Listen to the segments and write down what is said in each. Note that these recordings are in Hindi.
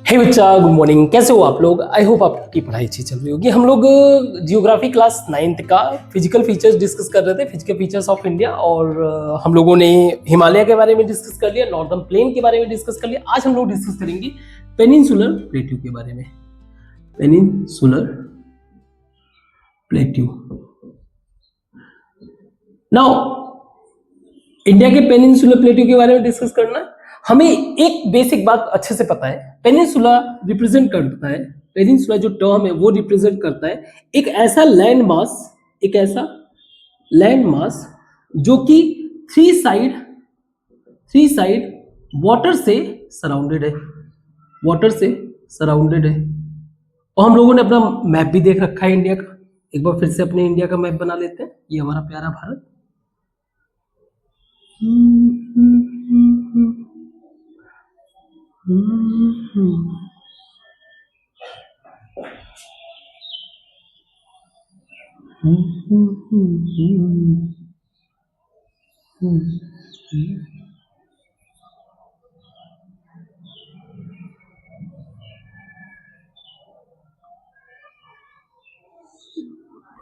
हे बच्चा, गुड मॉर्निंग। कैसे हो आप लोग? आई होप आपकी पढ़ाई अच्छी चल रही होगी। हम लोग जियोग्राफी क्लास 9th का फिजिकल फीचर्स डिस्कस कर रहे थे, फिजिकल फीचर्स ऑफ इंडिया। और हम लोगों ने हिमालय के बारे में डिस्कस कर लिया, नॉर्दर्न प्लेन के बारे में डिस्कस कर लिया। आज हम लोग डिस्कस करेंगे पेनिनसुलर प्लेट्यू के बारे में। Peninsular plateau. नाउ इंडिया के पेनिनसुलर प्लेट्यू के बारे में डिस्कस करना है। हमें एक बेसिक बात अच्छे से पता है, पेनिनसुला रिप्रेजेंट करता है, पेनिनसुला जो टर्म है वो रिप्रेजेंट करता है एक ऐसा लैंड मास जो कि थ्री साइड वाटर से सराउंडेड है, और हम लोगों ने अपना मैप भी देख रखा है इंडिया का। एक बार फिर से अपने इंडिया का मैप बना लेते हैं। ये हमारा प्यारा Bharat.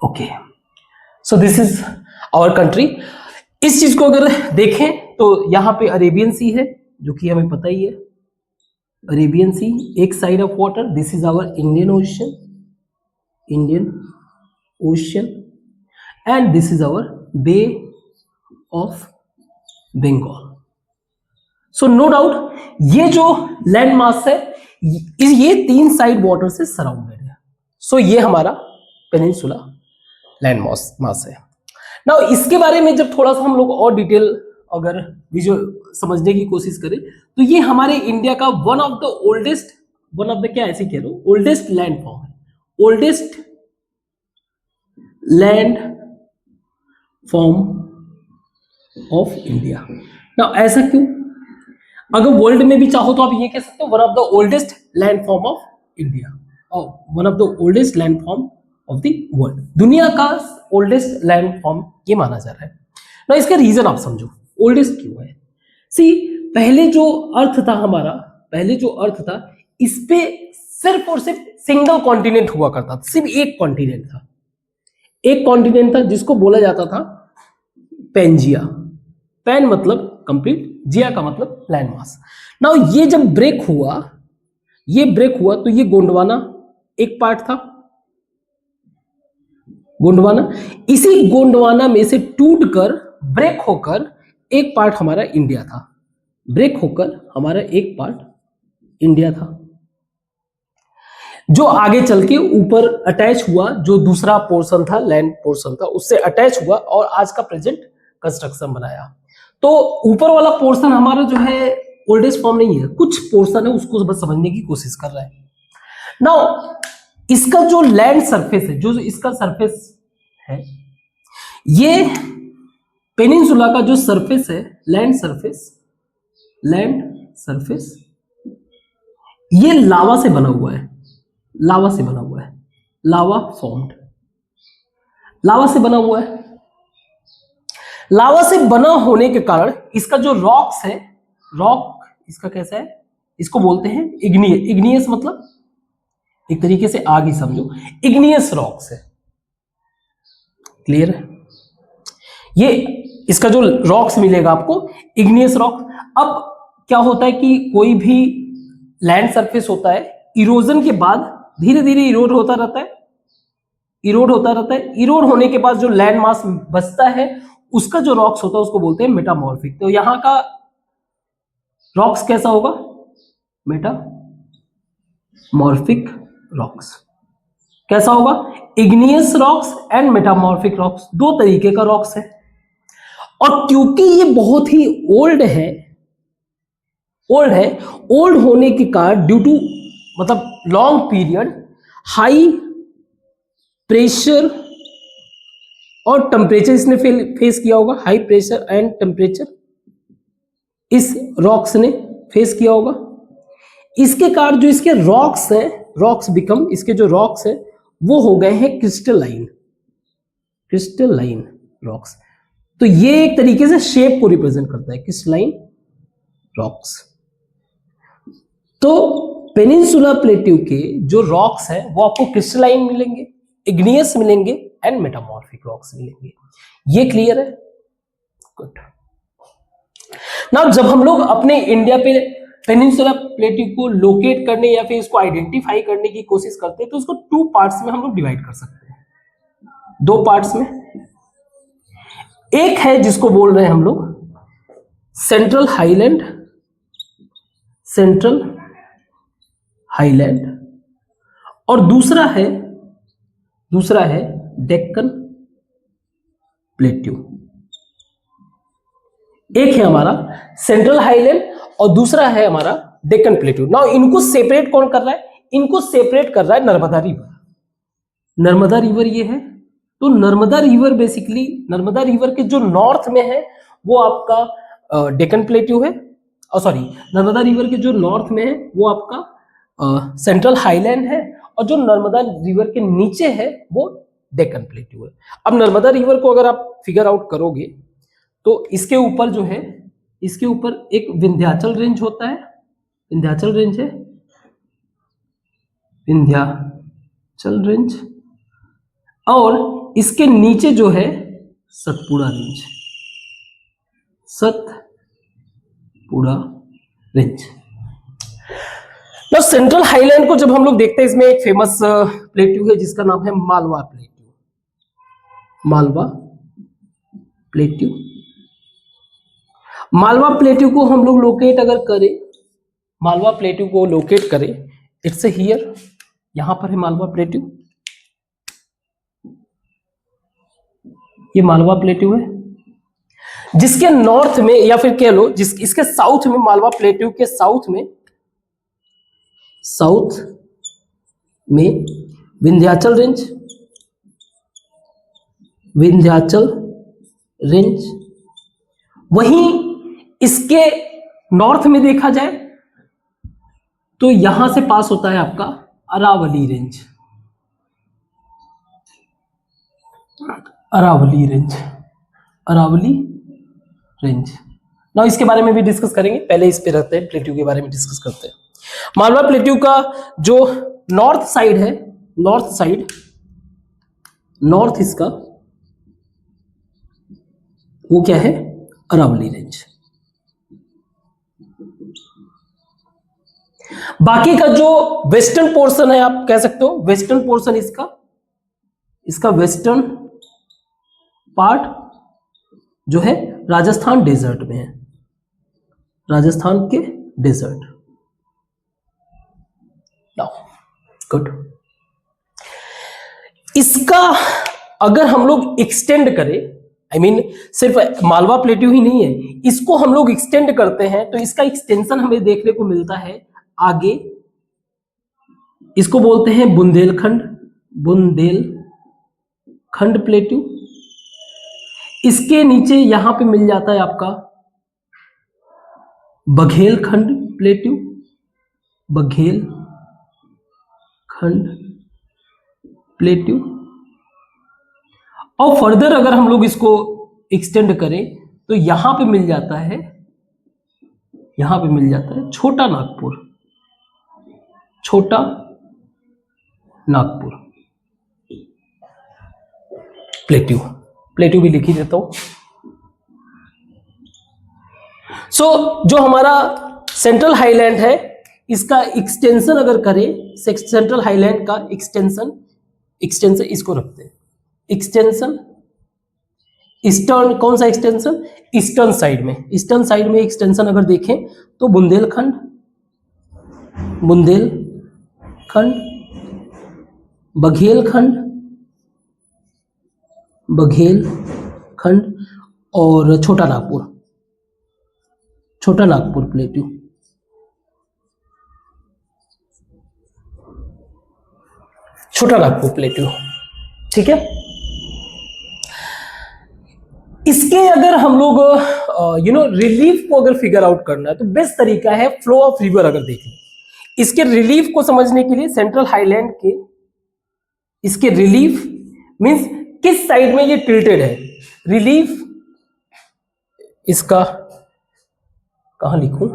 Okay, so this is our country. इस चीज को अगर देखें तो यहाँ पे अरेबियन सी है, जो कि हमें पता ही है। अरेबियन सी एक side of water, this is our Indian Ocean, and this is our Bay of Bengal. So no doubt ये जो लैंड मास है ये तीन साइड वाटर से सराउंडेड है। सो ये हमारा पेनिनसुला लैंड मास है। नाउ इसके बारे में जब थोड़ा सा हम लोग और डिटेल अगर विजुअल समझने की कोशिश करें तो ये हमारे इंडिया का वन ऑफ द क्या ऐसे कह रहा हूं, ओल्डेस्ट लैंड फॉर्म है, oldest land form of India. Now ऐसा क्यों? अगर वर्ल्ड में भी चाहो तो आप ये कह सकते हो one of the oldest land form of India, और one of the oldest land form of the world. दुनिया का ओल्डेस्ट लैंड फॉर्म ये माना जा रहा है ना। इसका रीजन आप समझो, ओल्डेस्ट क्यों है। सी, पहले जो अर्थ था इस पे सिर्फ और सिर्फ सिंगल कॉन्टिनेंट हुआ करता था, सिर्फ एक कॉन्टिनेंट था जिसको बोला जाता था पेंजिया। पेन मतलब कंप्लीट, जिया का मतलब लैंड मास। नाउ ये जब ब्रेक हुआ तो ये गोंडवाना एक पार्ट था, गोंडवाना। इसी गोंडवाना में से टूटकर ब्रेक होकर एक पार्ट हमारा इंडिया था, जो आगे चल के ऊपर अटैच हुआ, जो दूसरा पोर्शन था, लैंड पोर्शन था, उससे अटैच हुआ और आज का प्रेजेंट कंस्ट्रक्शन बनाया। तो ऊपर वाला पोर्शन हमारा जो है ओल्डेस्ट फॉर्म नहीं है, कुछ पोर्शन है, उसको बस समझने की कोशिश कर रहा है। नाउ इसका जो लैंड सरफेस है, जो इसका सरफेस है, ये पेनिनसुला का जो सरफेस है, लैंड सरफेस ये लावा से बना हुआ है, लावा से बना होने के कारण इसका जो रॉक्स है, रॉक इसका कैसा है, इसको बोलते हैं इग्नियस मतलब एक तरीके से आग ही समझो, इग्नियस रॉक्स है। क्लियर है? ये इसका जो रॉक्स मिलेगा आपको, इग्नियस रॉक। अब क्या होता है कि कोई भी लैंड सरफेस होता है, इरोजन के बाद धीरे धीरे इरोड होता रहता है। इरोड होने के बाद जो लैंड मास बचता है, उसका जो रॉक्स होता है उसको बोलते हैं मेटामॉर्फिक। तो यहां का रॉक्स कैसा होगा? Metamorphic rocks. कैसा होगा? Igneous rocks and metamorphic rocks, दो तरीके का रॉक्स है। और क्योंकि ये बहुत ही ओल्ड होने के कारण, ड्यू टू मतलब लॉन्ग पीरियड, हाई प्रेशर और टेम्परेचर इसने फेस किया होगा, हाई प्रेशर एंड टेम्परेचर इस रॉक्स ने फेस किया होगा। इसके कारण जो इसके रॉक्स हैं, इसके जो रॉक्स हैं वो हो गए हैं क्रिस्टलाइन रॉक्स। तो ये एक तरीके से शेप को रिप्रेजेंट करता है, क्रिस्टलाइन रॉक्स। तो पेनिनसुला प्लेट्यू के जो रॉक्स हैं वो आपको क्रिस्टलाइन मिलेंगे, इग्नियस मिलेंगे एंड मेटामॉर्फिक रॉक्स मिलेंगे। ये क्लियर है? गुड। नाउ जब हम लोग अपने इंडिया पे पेनिनसुला प्लेट्यू को लोकेट करने या फिर इसको आइडेंटिफाई करने की कोशिश करते हैं तो उसको 2 पार्ट्स में हम लोग डिवाइड कर सकते हैं, 2 पार्ट्स में। एक है जिसको बोल रहे हैं हम लोग सेंट्रल हाईलैंड, सेंट्रल हाईलैंड, और दूसरा है डेक्कन प्लेट्यू। एक है हमारा सेंट्रल हाईलैंड और दूसरा है हमारा डेक्कन प्लेट्यू। नाउ इनको सेपरेट कौन कर रहा है? इनको सेपरेट कर रहा है नर्मदा रिवर। नर्मदा रिवर ये है, तो Narmada river basically Narmada river के जो नॉर्थ में है वो आपका डेक्कन प्लेट्यू है, और सॉरी नर्मदा रिवर के जो नॉर्थ में है वो आपका सेंट्रल हाईलैंड है, और जो नर्मदा रिवर के नीचे है वो डेक्कन प्लेट्यू है। अब नर्मदा रिवर को अगर आप फिगर आउट करोगे तो इसके ऊपर जो है, इसके ऊपर एक विंध्याचल रेंज होता है, विंध्याचल रेंज है, विंध्याचल रेंज, और इसके नीचे जो है सतपुड़ा रेंज, सतपुड़ा रेंज। तो सेंट्रल हाईलैंड को जब हम लोग देखते हैं इसमें एक फेमस प्लेट्यू है जिसका नाम है Malwa plateau, Malwa plateau. Malwa plateau को हम लोग लोकेट अगर करें, मालवा प्लेट्यू को लोकेट करें, इट्स हियर, यहां पर है मालवा प्लेट्यू, ये मालवा प्लेट्यू है, जिसके नॉर्थ में या फिर कह लो इसके साउथ में, मालवा प्लेट्यू के साउथ में विंध्याचल रेंज, विंध्याचल रेंज। वहीं इसके नॉर्थ में देखा जाए तो यहां से पास होता है आपका Aravalli range, Aravalli range, Aravalli range. ना इसके बारे में भी डिस्कस करेंगे, पहले इस पे रहते हैं, प्लेट्यू के बारे में डिस्कस करते हैं। मालवा प्लेट्यू का जो नॉर्थ साइड है, नॉर्थ साइड, नॉर्थ इसका वो क्या है? अरावली रेंज। बाकी का जो वेस्टर्न पोर्शन है, आप कह सकते हो वेस्टर्न पोर्शन इसका वेस्टर्न पार्ट जो है राजस्थान डेजर्ट में है, राजस्थान के डेजर्ट। नाउ गुड, इसका अगर हम लोग एक्सटेंड करें, आई मीन सिर्फ मालवा प्लेट्यू ही नहीं है, इसको हम लोग एक्सटेंड करते हैं तो इसका एक्सटेंशन हमें देखने को मिलता है आगे, इसको बोलते हैं बुंदेलखंड, बुंदेलखंड प्लेट्यू। इसके नीचे यहां पे मिल जाता है आपका बघेलखंड प्लेट्यू, बघेलखंड प्लेट्यू। और फर्दर अगर हम लोग इसको एक्सटेंड करें तो यहां पे मिल जाता है, यहां पे मिल जाता है छोटा नागपुर, छोटा नागपुर प्लेट्यू, प्लेट्यू भी लिख ही देता हूं। सो जो हमारा सेंट्रल हाईलैंड है इसका एक्सटेंशन अगर करें, सेंट्रल हाईलैंड का एक्सटेंशन इसको रखते हैं, एक्सटेंशन ईस्टर्न, कौन सा एक्सटेंशन? ईस्टर्न साइड में, ईस्टर्न साइड में एक्सटेंशन अगर देखें तो बुंदेलखंड, बुंदेलखंड, बघेलखंड, बघेलखंड और छोटा नागपुर, छोटा नागपुर प्लेट्यू। छोटा नागपुर प्लेट्यू, ठीक है। इसके अगर हम लोग रिलीफ को अगर फिगर आउट करना है तो बेस्ट तरीका है फ्लो ऑफ रिवर अगर देखें। इसके रिलीफ को समझने के लिए सेंट्रल हाईलैंड के इसके रिलीफ मींस किस साइड में ये टिल्टेड है, रिलीफ इसका कहां लिखूं,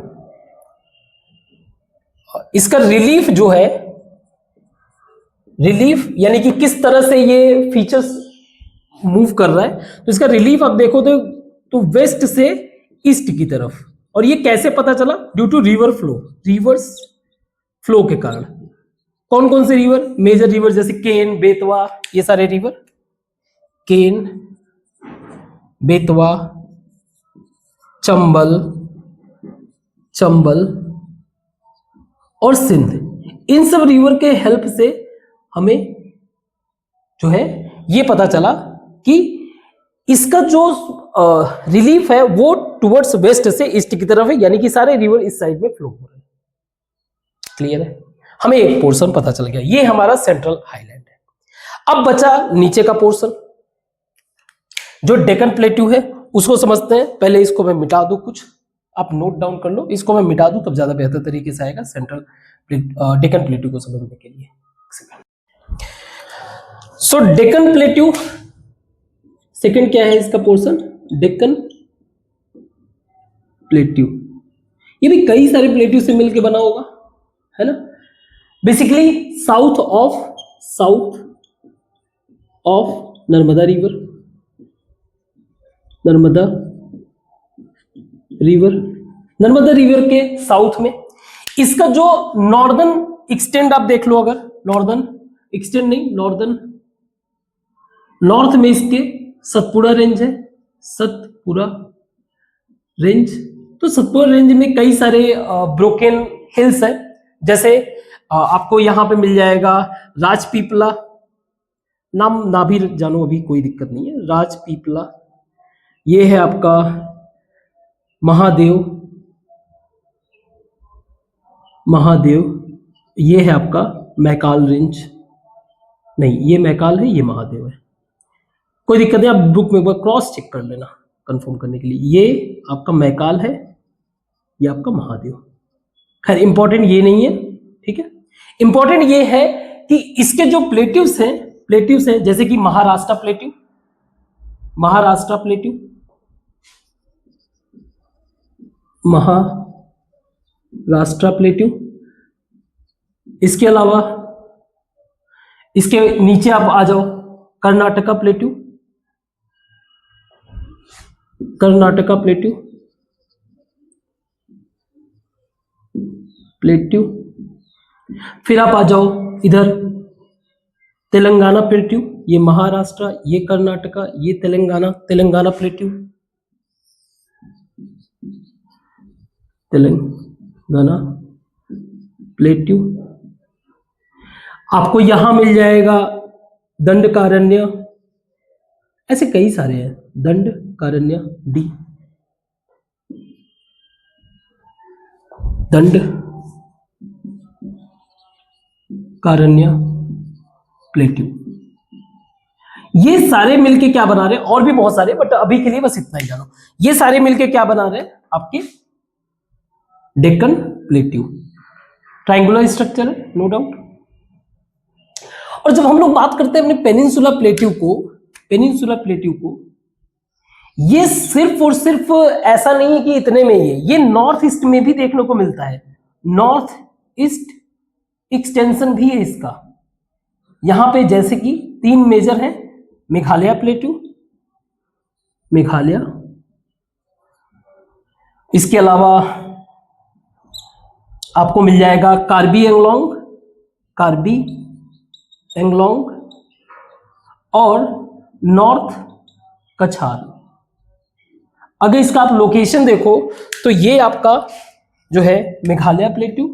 इसका रिलीफ जो है, रिलीफ यानी कि किस तरह से ये फीचर्स मूव कर रहा है, तो इसका रिलीफ आप देखो तो वेस्ट से ईस्ट की तरफ। और ये कैसे पता चला? Due to river flow, rivers flow के कारण। कौन कौन से रिवर? मेजर रिवर जैसे केन, बेतवा, ये सारे रिवर, केन, बेतवा, चंबल और सिंध, इन सब रिवर के हेल्प से हमें जो है ये पता चला कि इसका जो रिलीफ है वो टुवर्ड्स वेस्ट से ईस्ट की तरफ है, यानी कि सारे रिवर इस साइड में फ्लो हो रहे हैं। क्लियर है? हमें एक पोर्शन पता चल गया, ये हमारा सेंट्रल हाईलैंड है। अब बचा नीचे का पोर्शन, जो डेक्कन प्लेट्यू है उसको समझते हैं। पहले इसको मैं मिटा दूं, कुछ आप नोट डाउन कर लो, इसको मैं मिटा दूं तब ज्यादा बेहतर तरीके से आएगा सेंट्रल डेक्कन प्लेट्यू को समझने के लिए। सो डेक्कन प्लेट्यू सेकंड क्या है इसका पोर्शन? डेक्कन प्लेट्यू। ये भी कई सारे प्लेट्यू से मिलकर बना होगा, है ना। Basically south of Narmada river, Narmada river के साउथ में इसका जो नॉर्दर्न एक्सटेंड आप देख लो, अगर नॉर्दर्न एक्सटेंड नहीं, नॉर्थ में इसके सतपुड़ा रेंज है, सतपुड़ा रेंज। तो सतपुड़ा रेंज में कई सारे ब्रोकन हिल्स है, जैसे आपको यहां पे मिल जाएगा राजपीपला, नाम ना भी जानो अभी कोई दिक्कत नहीं है, राजपीपला। ये है आपका महादेव, ये है आपका मैकाल रेंज, नहीं ये मैकाल है, ये महादेव है, कोई दिक्कत नहीं, आप बुक में एक बार क्रॉस चेक कर लेना कंफर्म करने के लिए। ये आपका मैकाल है, ये आपका महादेव। खैर इंपॉर्टेंट ये नहीं है, ठीक है। इंपॉर्टेंट ये है कि इसके जो प्लेट्यूज हैं जैसे कि महाराष्ट्र प्लेट्यू, इसके अलावा इसके नीचे आप आ जाओ कर्नाटका प्लेट्यू, फिर आप आ जाओ इधर तेलंगाना प्लेट्यू, ये महाराष्ट्र, ये कर्नाटका, ये तेलंगाना प्लेट्यू, आपको यहां मिल जाएगा दंडकारण्य, ऐसे कई सारे हैं, दंडकारण्य डी, दंडकारण्य प्लेट्यू। ये सारे मिलके क्या बना रहे हैं? और भी बहुत सारे, बट अभी के लिए बस इतना ही जानो। ये सारे मिलके क्या बना रहे हैं? आपके डेक्कन प्लेट्यू। ट्रायंगुलर स्ट्रक्चर है, नो डाउट। और जब हम लोग बात करते हैं अपने पेनिनसुला प्लेट्यू को, ये सिर्फ और सिर्फ ऐसा नहीं है कि इतने में ही है, ये नॉर्थ ईस्ट में भी देखने को मिलता है, नॉर्थ ईस्ट एक्सटेंशन भी है इसका। यहां पे जैसे कि 3 मेजर है, मेघालय प्लेट्यू, इसके अलावा आपको मिल जाएगा कार्बी एंगलोंग और नॉर्थ कछार। अगर इसका आप लोकेशन देखो तो ये आपका जो है मेघालय प्लेट्यू,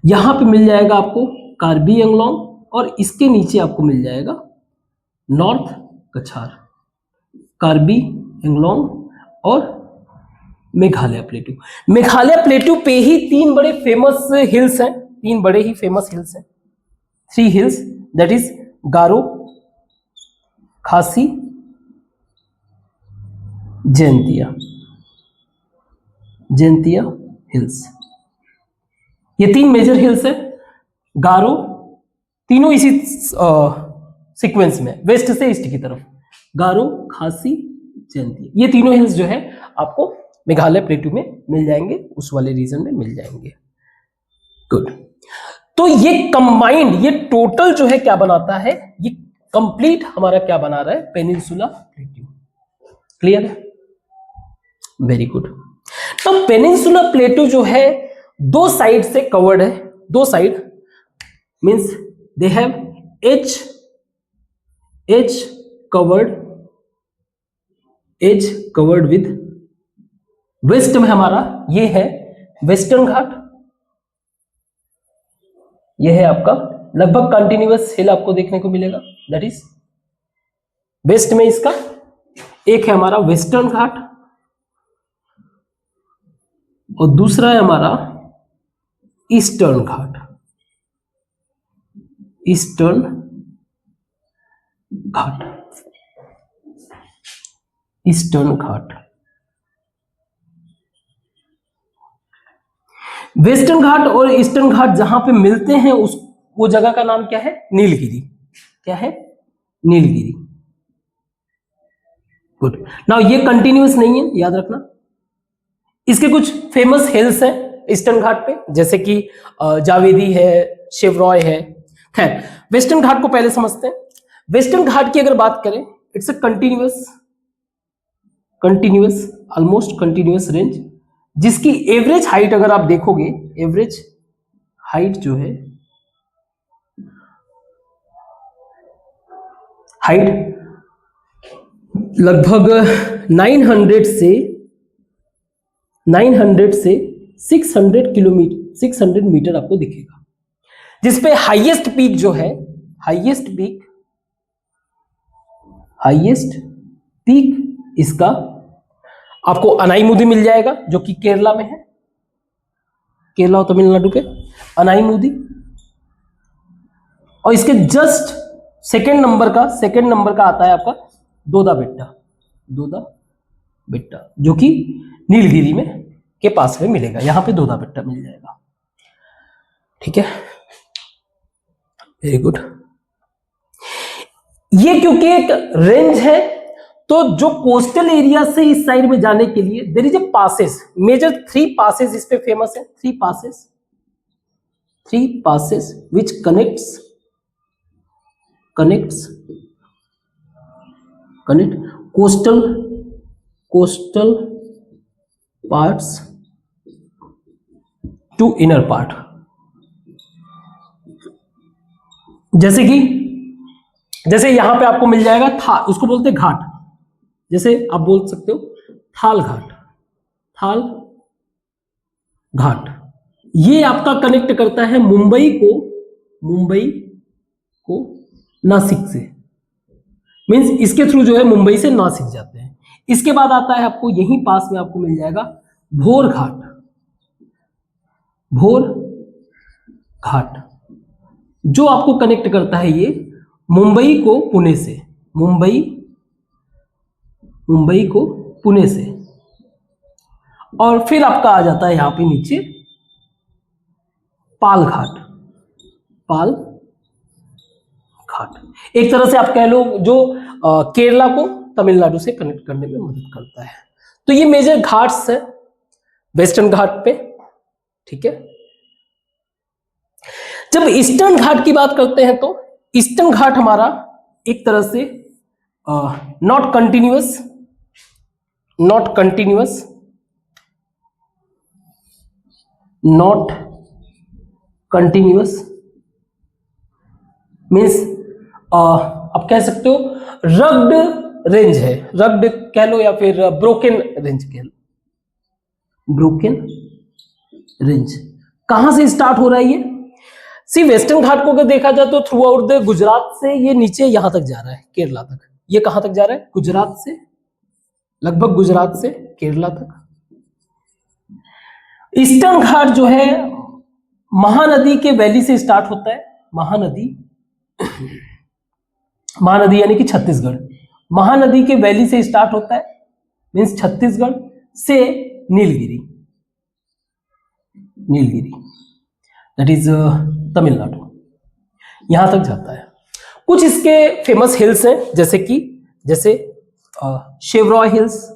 यहां पे मिल जाएगा आपको कार्बी एंगलोंग, और इसके नीचे आपको मिल जाएगा नॉर्थ कछार, कार्बी एंगलोंग और मेघालय प्लेट्यू पे ही 3 बड़े फेमस हिल्स हैं, 3 बड़े ही फेमस हिल्स हैं, 3 हिल्स, दैट इज गारो, खासी, जैंतिया हिल्स। ये 3 मेजर हिल्स है, गारो, तीनों इसी सीक्वेंस में, वेस्ट से ईस्ट की तरफ, गारो, खासी, जैंतिया, ये तीनों हिल्स जो है आपको मेघालय प्लेटू में मिल जाएंगे, उस वाले रीजन में मिल जाएंगे। गुड। तो ये कंबाइंड, ये टोटल जो है क्या बनाता है, ये कंप्लीट हमारा क्या बना रहा है, पेनिनसुला प्लेटू। क्लियर है? Very good. तो पेनिनसुला प्लेटू जो है दो साइड से कवर्ड है, दो side means they have edge covered with, west में हमारा ये है वेस्टर्न घाट, ये है आपका लगभग कंटिन्यूअस हिल आपको देखने को मिलेगा, दैट इज वेस्ट में इसका। एक है हमारा वेस्टर्न घाट और दूसरा है हमारा ईस्टर्न घाट, ईस्टर्न घाट, ईस्टर्न घाट। वेस्टर्न घाट और ईस्टर्न घाट जहां पे मिलते हैं उस वो जगह का नाम क्या है, नीलगिरी। क्या है? नीलगिरी। गुड। नाउ ये कंटिन्यूअस नहीं है, याद रखना। इसके कुछ फेमस हिल्स हैं ईस्टर्न घाट पे, जैसे कि जावेदी है, शेवरॉय है। खैर, वेस्टर्न घाट को पहले समझते हैं। वेस्टर्न घाट की अगर बात करें, it's a continuous almost continuous range, जिसकी एवरेज हाइट अगर आप देखोगे, एवरेज हाइट जो है, हाइट लगभग 900 से 600 किलोमीटर, 600 मीटर आपको दिखेगा, जिसपे हाईएस्ट पीक जो है, हाईएस्ट पीक इसका आपको अनाईमुदी मिल जाएगा, जो कि केरला में है, केरला और तमिलनाडु के अनाईमुदी। और इसके जस्ट सेकंड नंबर का आता है आपका दोदा बेट्टा, जो कि नीलगिरी में के पास में मिलेगा, यहां पे दोदा बेट्टा मिल जाएगा। ठीक है, वेरी गुड। ये क्योंकि एक रेंज है, तो जो कोस्टल एरिया से इस साइड में जाने के लिए there is a passes, major 3 passes इस पे फेमस है। 3 passes which connect coastal parts to inner part. जैसे यहां पे आपको मिल जाएगा था, उसको बोलते हैं घाट, जैसे आप बोल सकते हो थाल घाट। ये आपका कनेक्ट करता है मुंबई को नासिक से, मींस इसके थ्रू जो है मुंबई से नासिक जाते हैं। इसके बाद आता है आपको यहीं पास में आपको मिल जाएगा भोर घाट, जो आपको कनेक्ट करता है ये मुंबई को पुणे से, मुंबई को पुणे से। और फिर आपका आ जाता है यहां पे नीचे पाल घाट। एक तरह से आप कह लो जो केरला को तमिलनाडु से कनेक्ट करने में मदद करता है। तो ये मेजर घाट्स है वेस्टर्न घाट पे। ठीक है, जब ईस्टर्न घाट की बात करते हैं तो ईस्टर्न घाट हमारा एक तरह से नॉट कंटिन्यूअस मीन्स आप कह सकते हो रग्ड रेंज है, रग्ड कह लो या फिर ब्रोकन रेंज कह लो। ब्रोकन रेंज कहां से स्टार्ट हो रहा है ये? सी वेस्टर्न घाट को अगर देखा जाए तो थ्रू आउट द गुजरात से ये नीचे यहां तक जा रहा है, केरला तक। ये कहां तक जा रहा है? गुजरात से, लगभग गुजरात से केरला तक। ईस्टर्न घाट जो है महानदी के वैली से स्टार्ट होता है। महानदी यानी कि छत्तीसगढ़, महानदी के वैली से स्टार्ट होता है, मीन्स छत्तीसगढ़ से नीलगिरी दैट इज तमिलनाडु, यहां तक जाता है। कुछ इसके फेमस हिल्स हैं, जैसे शेवरॉय हिल्स,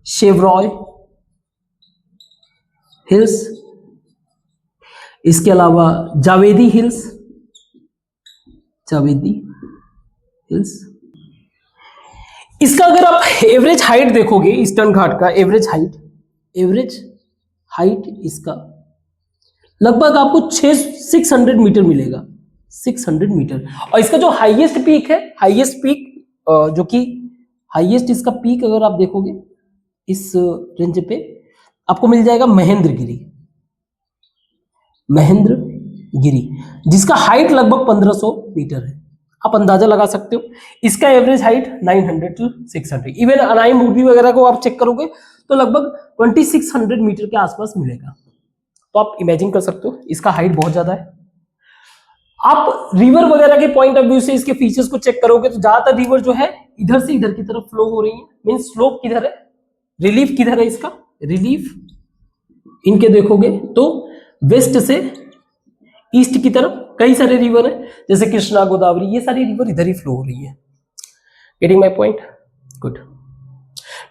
शेवरॉय हिल्स, इसके अलावा जावेदी हिल्स, जावेदी हिल्स। इसका अगर आप एवरेज हाइट देखोगे ईस्टर्न घाट का, एवरेज हाइट इसका लगभग आपको 600 मीटर मिलेगा, 600 मीटर। और इसका जो हाईएस्ट पीक है, हाईएस्ट पीक जो कि हाईएस्ट इसका पीक अगर आप देखोगे इस रेंज पे आपको मिल जाएगा महेंद्रगिरी, जिसका हाइट लगभग 1500 मीटर है। आप अंदाजा लगा सकते हो। इसका एवरेज हाइट 900 to 600, इवन अनाई मूर्ति वगैरह को आप चेक करोगे तो लगभग 2600 मीटर के आसपास मिलेगा। तो आप इमेजिन कर सकते हो इसका हाइट बहुत ज्यादा है। आप रिवर वगैरह के पॉइंट ऑफ व्यू से इसके फीचर्स को चेक करोगे तो ज्यादातर रिवर जो है इधर से इधर की तरफ फ्लो हो रही है। मीन स्लोप किधर है, रिलीफ किधर है, इसका रिलीफ इनके देखोगे तो वेस्ट से ईस्ट की तरफ कई सारे रिवर है, जैसे कृष्णा, गोदावरी, ये सारी रिवर इधर ही फ्लो हो रही है। Getting my point? Good.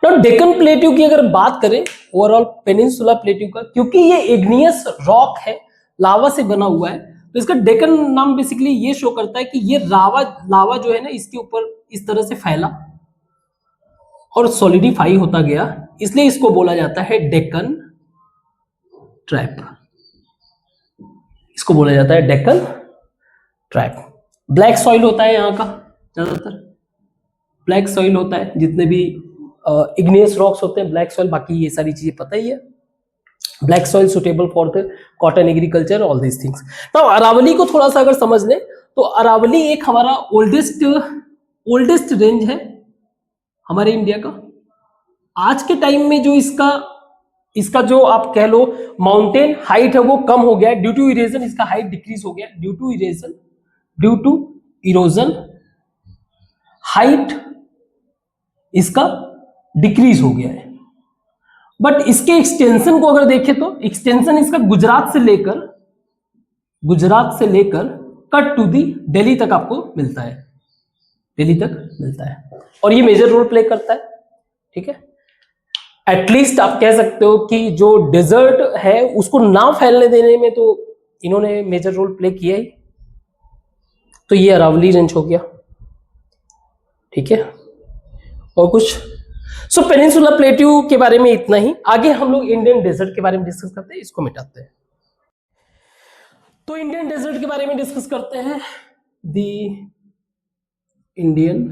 Now Deccan plateau की अगर बात करें, ओवरऑल पेनिनसुला प्लेट्यू का, क्योंकि ये इग्नियस रॉक है, लावा से बना हुआ है, तो इसका डेक्कन नाम बेसिकली ये शो करता है कि ये लावा जो है ना इसके ऊपर इस तरह से फैला और सॉलिडिफाई होता गया, इसलिए इसको बोला जाता है डेक्कन ट्रैप। इसको बोला जाता है डेक्कन ट्रैप। ब्लैक सॉइल होता है यहाँ का, ज्यादातर ब्लैक सॉइल होता है, जितने भी इग्नियस रॉक्स होते हैं ब्लैक सॉइल, बाकी ये सारी चीजें पता ही है। Black soil suitable for the cotton agriculture, all this things. तो अरावली को थोड़ा सा अगर समझ लें तो अरावली एक हमारा ओल्डेस्ट रेंज है हमारे इंडिया का। आज के टाइम में जो इसका जो आप कह लो माउंटेन हाइट है वो कम हो गया है, ड्यू टू इरोजन इसका हाइट डिक्रीज हो गया, ड्यू टू इरोजन हाइट इसका डिक्रीज हो गया है। बट इसके एक्सटेंशन को अगर देखें तो एक्सटेंशन इसका गुजरात से लेकर कट टू दी दिल्ली तक आपको मिलता है, दिल्ली तक मिलता है, और ये मेजर रोल प्ले करता है। ठीक है, एटलीस्ट आप कह सकते हो कि जो डेजर्ट है उसको ना फैलने देने में तो इन्होंने मेजर रोल प्ले किया ही। तो ये अरावली रेंज हो गया। ठीक है, और कुछ? सो पेनिनसुला प्लेट्यू के बारे में इतना ही। आगे हम लोग इंडियन डेजर्ट के बारे में डिस्कस करते हैं, इसको मिटाते हैं। तो इंडियन डेजर्ट के बारे में डिस्कस करते हैं। दी इंडियन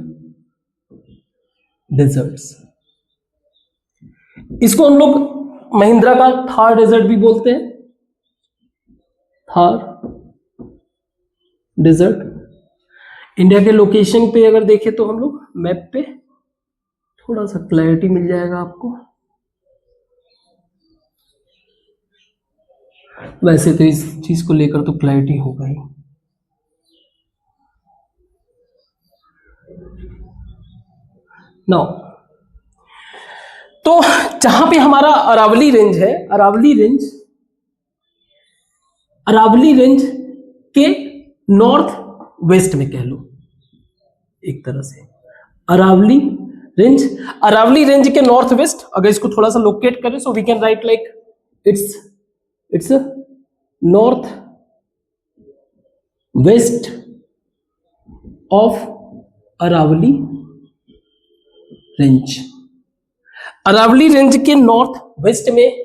डेजर्ट्स, इसको हम लोग महिंद्रा का थार डेजर्ट भी बोलते हैं, थार डेजर्ट। इंडिया के लोकेशन पे अगर देखें तो हम लोग मैप पे थोड़ा सा क्लैरिटी मिल जाएगा आपको। वैसे तो इस चीज को लेकर तो क्लैरिटी होगा ही। नाउ तो जहां पे हमारा अरावली रेंज है, अरावली रेंज के नॉर्थ वेस्ट में कह लो एक तरह से। अरावली रेंज के नॉर्थ वेस्ट, अगर इसको थोड़ा सा लोकेट करें so we can write like it's north west of Aravalli range. Aravalli range के नॉर्थ वेस्ट में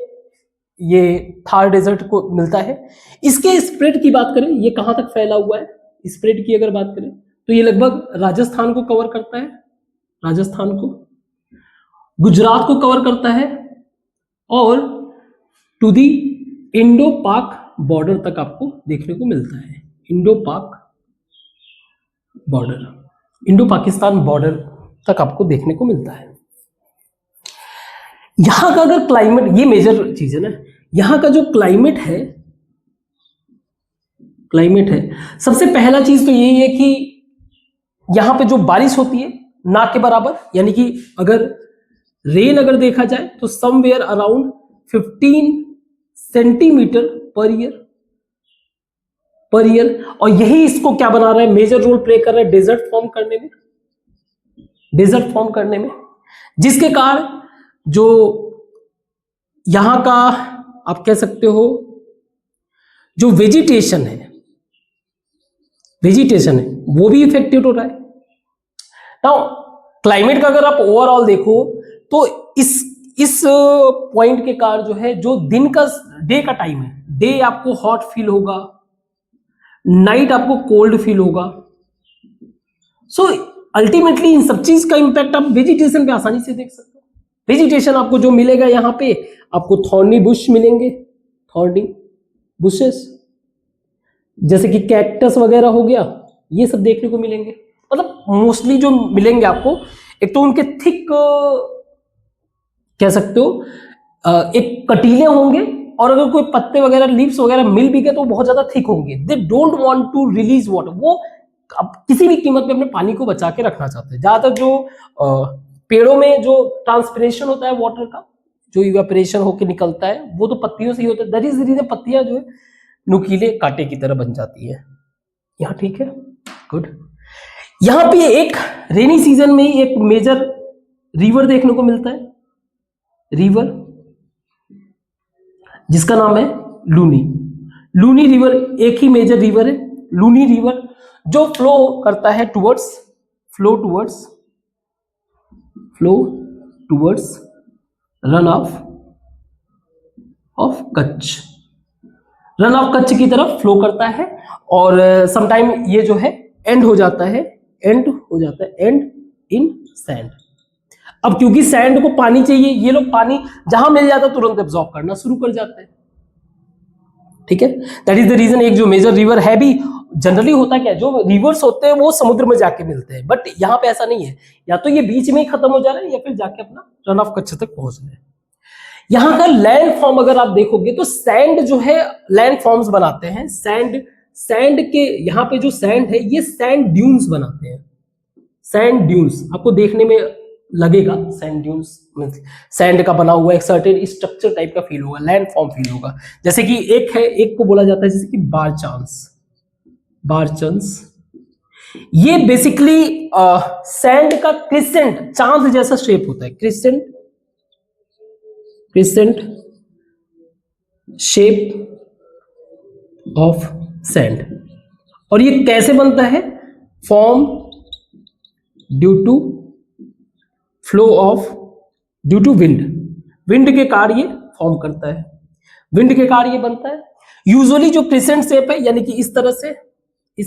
ये थार डेजर्ट को मिलता है। इसके स्प्रेड की बात करें, ये कहां तक फैला हुआ है, स्प्रेड की अगर बात करें तो ये लगभग राजस्थान को कवर करता है, राजस्थान को, गुजरात को कवर करता है, और टू दी इंडो पाक बॉर्डर तक आपको देखने को मिलता है। इंडो पाकिस्तान बॉर्डर तक आपको देखने को मिलता है। यहां का अगर क्लाइमेट, ये मेजर चीज है ना, यहां का जो क्लाइमेट है, सबसे पहला चीज तो यही है कि यहां पे जो बारिश होती है ना के बराबर, यानी कि अगर रेन अगर देखा जाए तो somewhere around 15 centimetre per year, और यही इसको क्या बना रहा है, मेजर रोल प्ले कर रहा है डेजर्ट फॉर्म करने में, जिसके कारण जो यहाँ का आप कह सकते हो जो वेजिटेशन है वो भी इफेक्टेड हो रहा है। नाउ क्लाइमेट का अगर आप ओवरऑल देखो तो इस पॉइंट के कारण जो है, जो दिन का डे का टाइम है, डे आपको हॉट फील होगा, नाइट आपको कोल्ड फील होगा। सो अल्टीमेटली इन सब चीज का इंपैक्ट आप वेजिटेशन पे आसानी से देख सकते हो। वेजिटेशन आपको जो मिलेगा यहाँ पे, आपको थॉर्नी बुश मिलेंगे, थॉर्नी बुशेस जैसे कि कैक्टस वगैरह हो गया, ये सब देखने को मिलेंगे। मतलब मोस्टली जो मिलेंगे आपको, एक तो उनके थिक कह सकते हो एक कटीले होंगे, और अगर कोई पत्ते वगैरह लीव्स वगैरह मिल भी गए तो बहुत ज्यादा थिक होंगे। They don't want to release water, वो अब किसी भी कीमत पे अपने पानी को बचा के रखना चाहते हैं। ज्यादातर जो पेड़ों में जो ट्रांसपिरेशन होता है वाटर का, जो इवेपोरेशन होकर निकलता है, वो तो पत्तियों से ही होता है। दैट इज द रीजन पत्तियां जो है नुकीले कांटे की तरह बन जाती है। यहाँ ठीक है, गुड। यहाँ पे एक रेनी सीजन में ही एक मेजर रिवर देखने को मिलता है, रिवर जिसका नाम है लूनी। लूनी रिवर एक ही मेजर रिवर है, लूनी रिवर, जो फ्लो करता है flow towards run of Kutch, run of Kutch की तरफ फ्लो करता है। और समटाइम ये जो है एंड हो जाता है एंड इन सैंड। अब क्योंकि सैंड को पानी चाहिए, ये लोग पानी जहां मिल जाता है तुरंत एब्जॉर्ब करना शुरू कर जाते हैं। ठीक है, दैट इज द रीजन। एक जो मेजर रिवर है भी, जनरली होता क्या है, जो रिवर्स होते हैं वो समुद्र में जाके मिलते हैं, बट यहाँ पे ऐसा नहीं है। या तो ये बीच में ही खत्म हो जा रहा है या फिर जाके अपना रन ऑफ कच्छ तक पहुंच रहे हैं। यहाँ का लैंड फॉर्म अगर आप देखोगे तो सैंड जो है लैंड फॉर्म्स बनाते हैं। सैंड के यहाँ पे जो सैंड है, ये सैंड ड्यून्स बनाते हैं। सैंड ड्यून्स आपको देखने में लगेगा, सैंड ड्यून्स सैंड का बना हुआ एक सर्टेन स्ट्रक्चर टाइप का फील होगा, लैंड फॉर्म फील होगा। जैसे कि एक को बोला जाता है जैसे कि बारचंस। ये बेसिकली सैंड का क्रिसेंट, चांद जैसा शेप होता है, क्रिसेंट शेप ऑफ सैंड। और ये कैसे बनता है? फॉर्म ड्यू टू विंड के कार्य फॉर्म करता है, विंड के कार्य बनता है। यूजुअली जो क्रिसेंट शेप है, यानी कि इस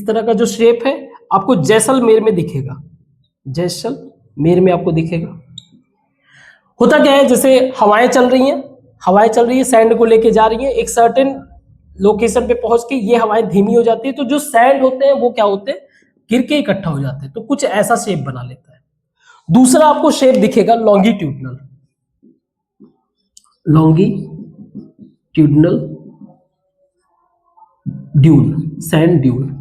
तरह का जो शेप है आपको जैसलमेर में दिखेगा, जैसलमेर में आपको दिखेगा। होता क्या है, जैसे हवाएं चल रही हैं, सैंड को लेके जा रही हैं, एक सर्टेन लोकेशन पे पहुंच के ये हवाएं धीमी हो जाती है, तो जो सैंड होते हैं वो क्या होते हैं, गिर के इकट्ठा हो जाते हैं, तो कुछ ऐसा शेप बना लेता है। दूसरा आपको शेप दिखेगा लॉन्गिट्यूडनल ड्यून, सैंड ड्यून।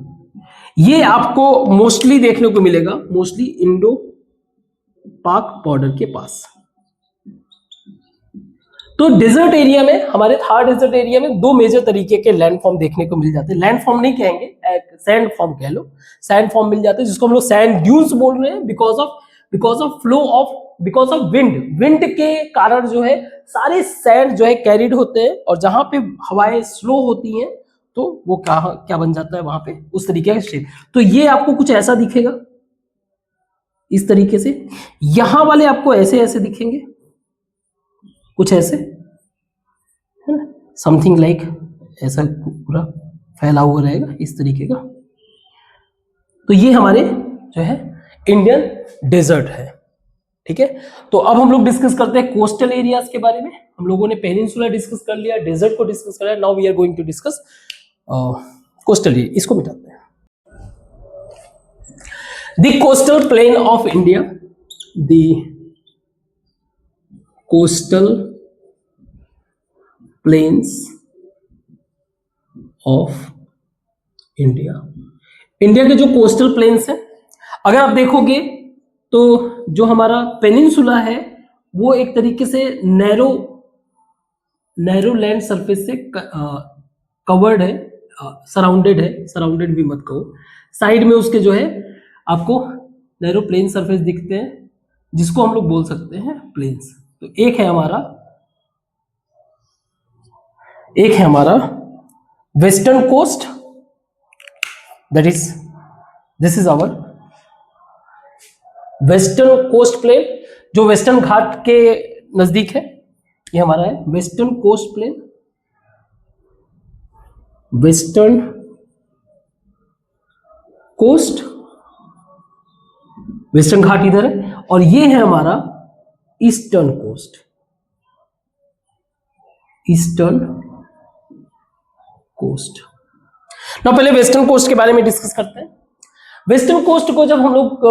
ये आपको मोस्टली देखने को मिलेगा, मोस्टली इंडो पाक बॉर्डर के पास। तो डेजर्ट एरिया में, हमारे थार डेजर्ट एरिया में दो मेजर तरीके के लैंड फॉर्म देखने को मिल जाते हैं। लैंड फॉर्म नहीं कहेंगे, सैंड फॉर्म कह लो, सैंड फॉर्म मिल जाते हैं, जिसको हम लोग सैंड ड्यून्स बोल रहे हैं। बिकॉज ऑफ विंड के कारण जो है सारे सैंड जो है कैरिड होते हैं, और जहां पे हवाएं स्लो होती हैं तो वो क्या बन जाता है वहां पे, उस तरीके का शेप। तो ये आपको कुछ ऐसा दिखेगा, इस तरीके से। यहां वाले आपको ऐसे दिखेंगे, कुछ ऐसे, है ना, समथिंग लाइक ऐसा पूरा फैला हुआ रहेगा इस तरीके का। तो ये हमारे जो है इंडियन डेजर्ट है। ठीक है, तो अब हम लोग डिस्कस करते हैं कोस्टल एरियाज के बारे में। हम लोगों ने पेनिनसुला डिस्कस कर लिया, डेजर्ट को डिस्कस कर लिया, now we are going to discuss coastal area. इसको मिटाते हैं। The coastal plain of India, the coastal plains of India, India के जो कोस्टल प्लेन्स हैं, अगर आप देखोगे तो जो हमारा पेनिनसुला है वो एक तरीके से नैरो लैंड सरफेस से कवर्ड है, सराउंडेड भी मत कहो, साइड में उसके जो है आपको नैरो प्लेन सरफेस दिखते हैं, जिसको हम लोग बोल सकते हैं प्लेन्स। तो एक है हमारा western coast, that is this is our western coast plain, जो वेस्टर्न घाट के नजदीक है, ये हमारा है western coast plain, western coast, western ghat इधर है, और ये है हमारा ईस्टर्न कोस्ट, ईस्टर्न कोस्ट। ना पहले वेस्टर्न कोस्ट के बारे में डिस्कस करते हैं। वेस्टर्न कोस्ट को जब हम लोग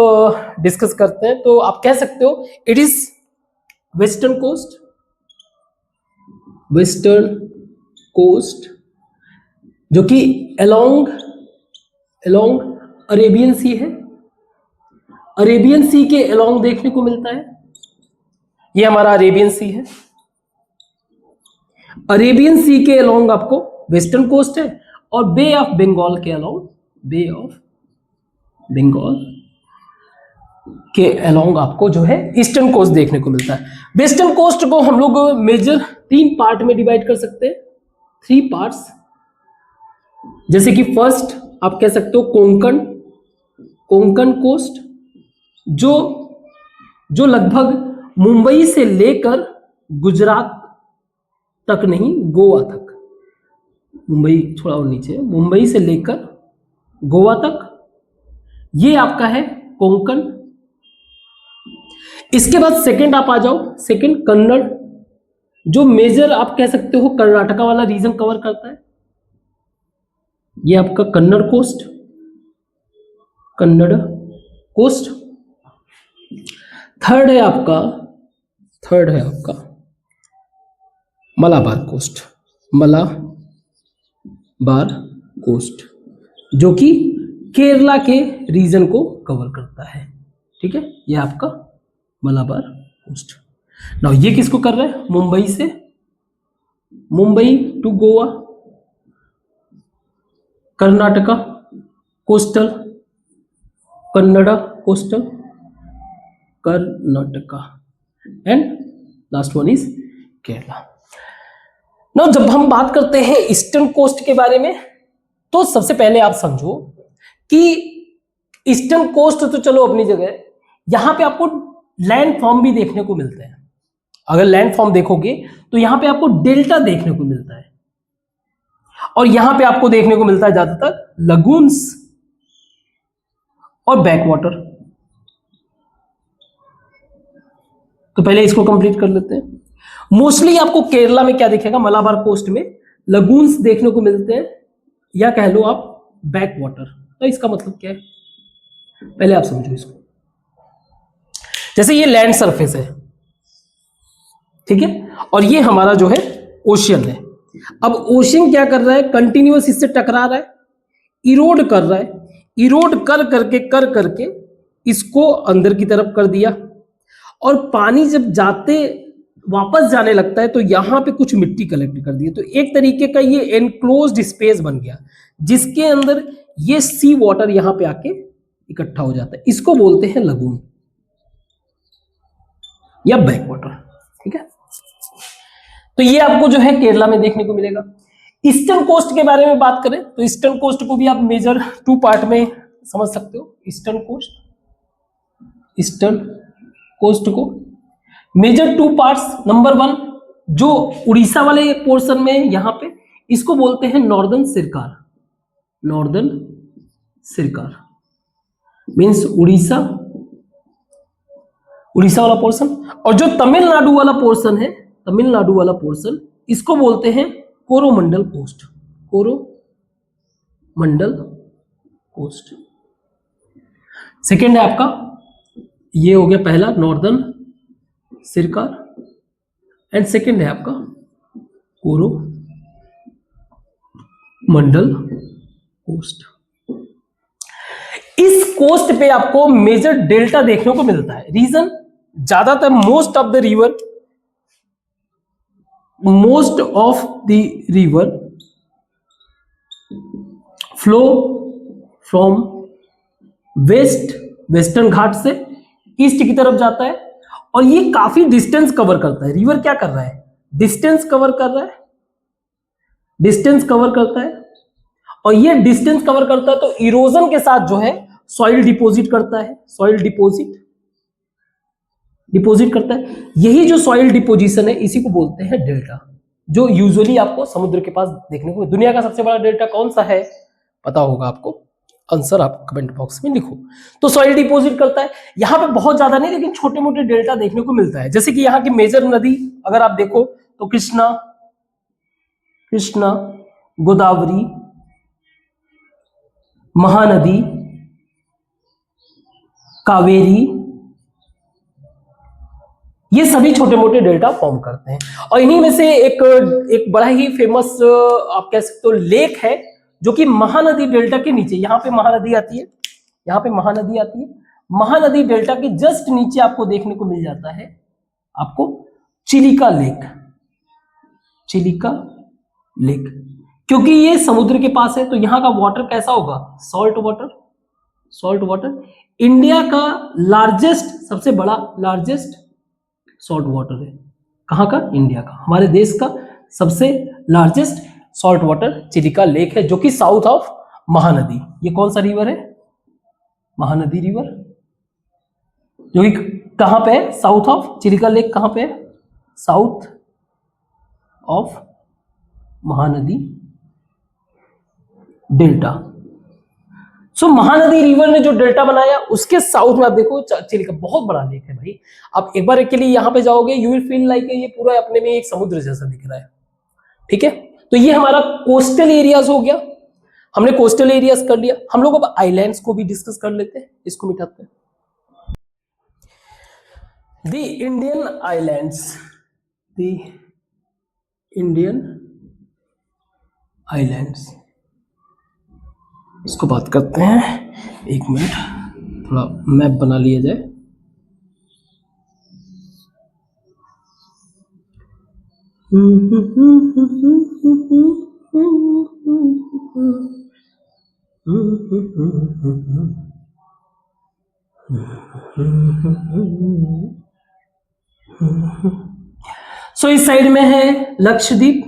डिस्कस करते हैं तो आप कह सकते हो it is western coast, western coast जो कि अलोंग अरेबियन सी है, अरेबियन सी के अलोंग देखने को मिलता है। ये हमारा अरेबियन सी है, अरेबियन सी के अलोंग आपको वेस्टर्न कोस्ट है, और बे ऑफ बंगाल के अलोंग, बे ऑफ बंगाल के अलोंग आपको जो है ईस्टर्न कोस्ट देखने को मिलता है। वेस्टर्न कोस्ट को हम लोग मेजर 3 पार्ट में डिवाइड कर सकते हैं, 3 पार्ट्स, जैसे कि फर्स्ट आप कह सकते हो कोंकण कोस्ट, जो लगभग मुंबई से लेकर गुजरात तक नहीं, गोवा तक, मुंबई थोड़ा और नीचे, मुंबई से लेकर गोवा तक, ये आपका है कोंकण। इसके बाद सेकंड आप आ जाओ, सेकंड कन्नड़, जो मेजर आप कह सकते हो कर्नाटका वाला रीजन कवर करता है, ये आपका Kannada coast, Kannada coast. Third है आपका मलाबार कोस्ट, मलाबार कोस्ट, जो कि केरला के रीजन को कवर करता है। ठीक है, ये आपका मलाबार कोस्ट। नाउ ये किसको कर रहा है? Mumbai to Goa, Karnataka coastal, Kannada coastal, Karnataka, and last one is Kerala. Now जब हम बात करते हैं ईस्टर्न कोस्ट के बारे में, तो सबसे पहले आप समझो कि ईस्टर्न कोस्ट तो चलो अपनी जगह, यहां पे आपको लैंड फॉर्म भी देखने को मिलते हैं। अगर लैंड फॉर्म देखोगे तो यहां पे आपको डेल्टा देखने को मिलता है, और यहां पे आपको देखने को मिलता है ज्यादातर लगून्स और बैकवाटर। तो पहले इसको कंप्लीट कर लेते हैं। मोस्टली आपको केरला में क्या दिखेगा? मलाबार कोस्ट में लगून्स देखने को मिलते हैं, या कह लो आप बैकवाटर। तो इसका मतलब क्या है, पहले आप समझो इसको। जैसे ये लैंड सरफेस है, ठीक है, और ये हमारा जो है ओशियन है। अब ओशियन क्या कर रहा है? कंटिन्यूअस इससे टकरा रहा है, इरोड कर रहा है, इरोड कर करके इसको अंदर की तरफ कर दिया, और पानी जब वापस जाने लगता है तो यहां पे कुछ मिट्टी कलेक्ट कर दी। तो एक तरीके का ये एनक्लोज्ड स्पेस बन गया, जिसके अंदर ये सी वाटर यहां पे आके इकट्ठा हो जाता है। इसको बोलते हैं लगून या बैकवाटर। ठीक है, तो ये आपको जो है केरला में देखने को मिलेगा। ईस्टर्न कोस्ट के बारे में बात करें तो ईस्टर्न कोस्ट को भी आप मेजर 2 पार्ट में समझ सकते हो। ईस्टर्न कोस्ट को मेजर 2 पार्ट्स। नंबर 1 जो उड़ीसा वाले पोर्शन में, यहां पे इसको बोलते हैं नॉर्दर्न सिरकार मीन्स उड़ीसा वाला पोर्शन। और जो तमिलनाडु वाला पोर्शन है, तमिलनाडु वाला पोर्शन, इसको बोलते हैं कोरोमंडल कोस्ट। सेकेंड है आपका, ये हो गया पहला नॉर्दर्न सिरकार, एंड सेकेंड है आपका कोरोमंडल कोस्ट। इस कोस्ट पे आपको मेजर डेल्टा देखने को मिलता है। रीजन, ज्यादातर most of the river flow from western ghat से ईस्ट की तरफ जाता है, और ये काफी डिस्टेंस कवर करता है। रिवर क्या कर रहा है, डिस्टेंस कवर कर रहा है, डिस्टेंस कवर करता है, और ये डिस्टेंस कवर करता है तो इरोजन के साथ जो है सॉइल डिपॉजिट करता है, सॉइल डिपॉजिट करता है। यही जो सॉइल डिपोजिशन है इसी को बोलते हैं डेल्टा, जो यूजुअली आपको समुद्र के पास देखने को। दुनिया का सबसे बड़ा डेल्टा कौन सा है पता होगा आपको, आंसर आप कमेंट बॉक्स में लिखो। तो सॉइल डिपॉजिट करता है, यहां पे बहुत ज्यादा नहीं लेकिन छोटे मोटे डेल्टा देखने को मिलता है। जैसे कि यहाँ की मेजर नदी अगर आप देखो तो कृष्णा, गोदावरी, महानदी, कावेरी, ये सभी छोटे मोटे डेल्टा फॉर्म करते हैं। और इन्हीं में से एक बड़ा ही फेमस आप कह सकते हो लेक है जो कि महानदी डेल्टा के नीचे, यहाँ पे महानदी आती है, यहाँ पे महानदी आती है, महानदी डेल्टा के जस्ट नीचे आपको देखने को मिल जाता है आपको चिलिका लेक, चिलिका लेक। क्योंकि ये समुद्र के पास है तो यहाँ का वाटर कैसा होगा, salt water, salt water. India का लार्जेस्ट, सबसे बड़ा लार्जेस्ट सॉल्ट वाटर है, कहाँ का, इंडिया का, हमारे देश का सबसे largest salt water Chilika lake है, जो कि साउथ ऑफ महानदी। ये कौन सा रिवर है, महानदी रिवर, जो कि कहां पे है, साउथ ऑफ, चिलिका लेक कहां पे है, south of Mahanadi delta. So Mahanadi river ने जो डेल्टा बनाया उसके साउथ में आप देखो चिलिका, बहुत बड़ा लेक है भाई। आप एक बार के लिए यहां पे जाओगे यू विल फील लाइक ये पूरा अपने में एक समुद्र जैसा दिख रहा है, ठीक है। तो ये हमारा कोस्टल एरियाज हो गया, हमने कोस्टल एरियाज कर लिया। हम लोग अब आइलैंड्स को भी डिस्कस कर लेते हैं, इसको मिटाते हैं। The Indian islands, the Indian islands, इसको बात करते हैं। एक मिनट, थोड़ा मैप बना लिया जाए। सो इस साइड में है लक्षद्वीप,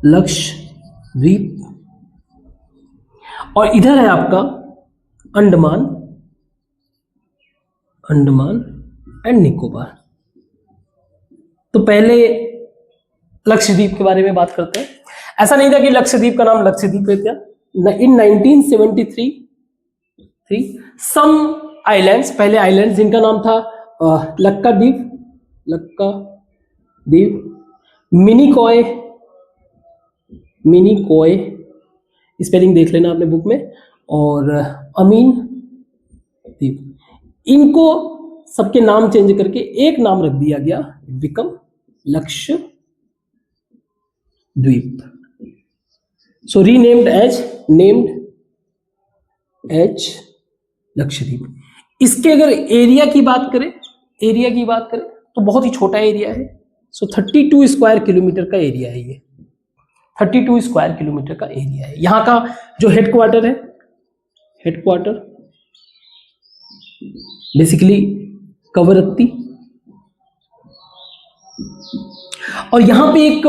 लक्षद्वीप, और इधर है आपका अंडमान, अंडमान एंड निकोबार। तो पहले लक्षद्वीप के बारे में बात करते हैं। ऐसा नहीं था कि लक्षद्वीप का नाम लक्षद्वीप है क्या, इन 1973 सम आइलैंड्स, पहले आइलैंड्स जिनका नाम था लक्काद्वीप, लक्काद्वीप, मिनिकॉय, मिनिकॉय स्पेलिंग देख लेना आपने बुक में, और अमीन द्वीप, इनको सबके नाम चेंज करके एक नाम रख दिया गया, become Lakshadweep. So renamed as, named as Lakshadweep. इसके अगर एरिया की बात करें, एरिया की बात करें तो बहुत ही छोटा एरिया है। सो 32 स्क्वायर किलोमीटर का एरिया है, ये 32 स्क्वायर किलोमीटर का एरिया है। यहाँ का जो हेडक्वार्टर है, हेडक्वार्टर बेसिकली कवरत्ती, और यहाँ पे एक